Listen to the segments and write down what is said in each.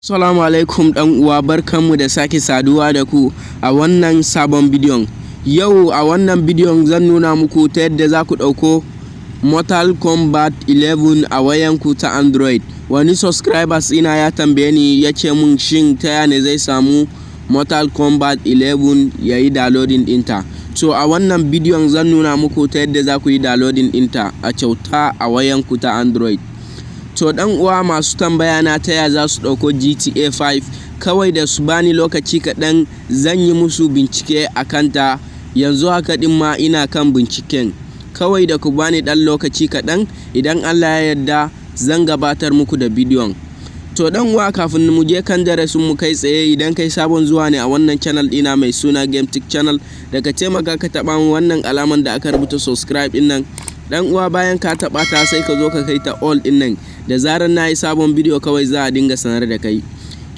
Assalamu alaikum ɗan uwa, barkanmu da sake saduwa da ku a wannan sabon bidiyon. Yau a wannan bidiyon zan nuna muku ta yadda za ku ɗauko Mortal Kombat 11 a wayanku ta Android. Wani subscribers ina ya tambaye ni ya ce mun shin ta yana zai samu Mortal Kombat 11 ya yi downloading ɗinta. So a wannan bidiyon zan nuna muku ta yadda za ku yi downloading ɗinta a kyauta a wayanku ta Android. To dan uwa masu tambaya na taya za su ɗauko GTA 5 kawai da su bani lokaci kaɗan zan yi musu bincike a kanta. Yanzu haka ɗin ma ina kan binciken, kawai da ku bani ɗan lokaci kaɗan, idan Allah ya yarda zan gabatar muku da bidiyon. To dan uwa kafin mu je kan darasin mu kai tsaye, idan kai sabon zuwa ne a wannan channel ɗina mai suna GameTech Channel, daga taimaka ka taɓa wannan alaman da aka rubuta subscribe ɗin nan. Dan uwa bayan ka taɓa ta sai ka zo ka kai ta all ɗin nan, da zarar na yi sabon bidiyo kawai za a dinga sanar da kai.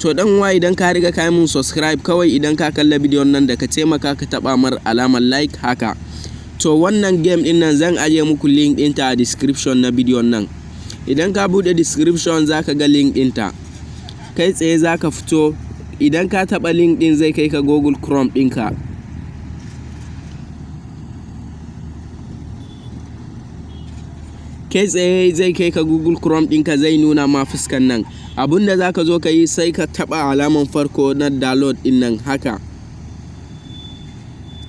To dan uwa idan ka riga ka yi mun subscribe, kawai idan ka kalla bidiyon nan da ka taimaka ka taɓa mar alamar like haka. To wannan game ɗin nan zan ajiye muku link ɗinta a description na bidiyon nan. Idan ka buɗe description za ka ga link ɗinta, kai tsaye za ka fito. Idan ka taɓa link ɗin zai kai ka Google Chrome ɗinka. Kai tsaye zai kai ka Google Chrome ɗinka, zai nuna ma fuskan nan. Abinda za ka zo ka yi sai ka taɓa alaman farko na download ɗin nan haka.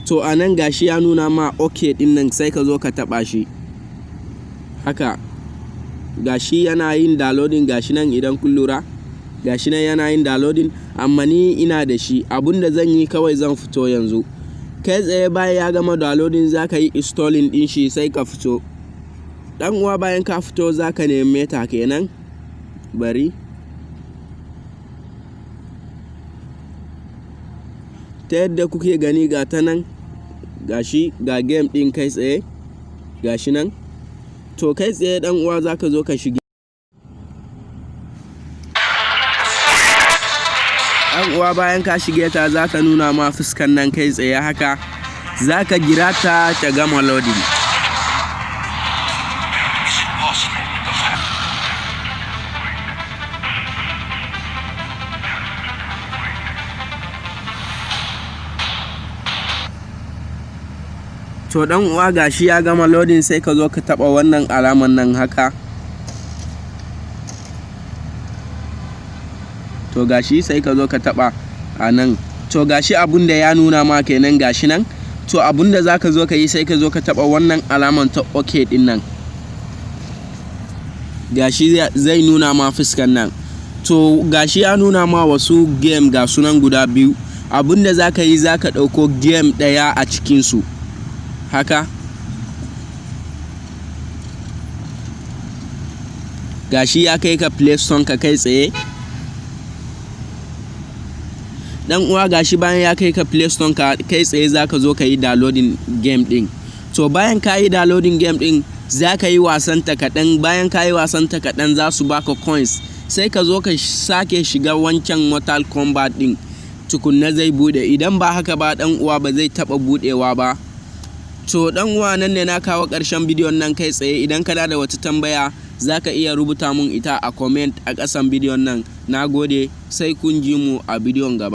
To a nan gashi ya nuna ma OK ɗin nan, sai ka zo ka taɓa shi haka. Gashi yana yin downloading, gashi nan idan kun lura gashi nan yana yin downloading, amma ni ina da shi. Abinda zan yi kawai zan fito yanzu. Kai tsaye bayan ya gama downloading za ka yi installing ɗin shi, sai ka fito. Dan uwa bayan ka fito za ka nemi meta kenan, bari ta yadda kuke gani ga ta nan, gashi ga game ɗin kai tsaye gashi nan. To kai tsaye dan uwa za ka zo ka shige. Dan uwa bayan ka shige ta za ta nuna ma fuskan nan kai tsaye haka. Za ka jira ta gama loading. To dan uwa gashi ya gama loading, sai ka zo ka taba wannan alaman nan haka. To gashi sai ka zo ka taba a nan. To gashi abunda ya nuna ma kenan gashi nan. To abunda zaka zo ka yi sai ka zo ka taba wannan alaman ta OK din nan. Gashi zai nuna ma fuskan nan. To gashi ya nuna ma wasu game ga sunan guda biyu. Abunda zaka yi zaka dauko game daya a cikin su haka. Gashi ya kai ka Play Store ka kai tsaye. Dan uwa gashi bayan ya kai ka Play Store ka kai tsaye zaka zo ka yi downloading game din. To bayan ka yi downloading game din za ka yi wasan ta kaɗan. Bayan ka yi wasan ta kaɗan za su baka coins, sai ka zo ka sake shiga wancan Mortal Kombat din tukunna zai bude. Idan ba haka ba dan uwa ba zai taba budewa ba. To dan uwa nan ne na kawo ƙarshen bidiyon nan kai tsaye. Idan kana da wata tambaya za ka iya rubuta mun ita a comment a ƙasan bidiyon nan. Na gode, sai kun ji mu a bidiyon gaba.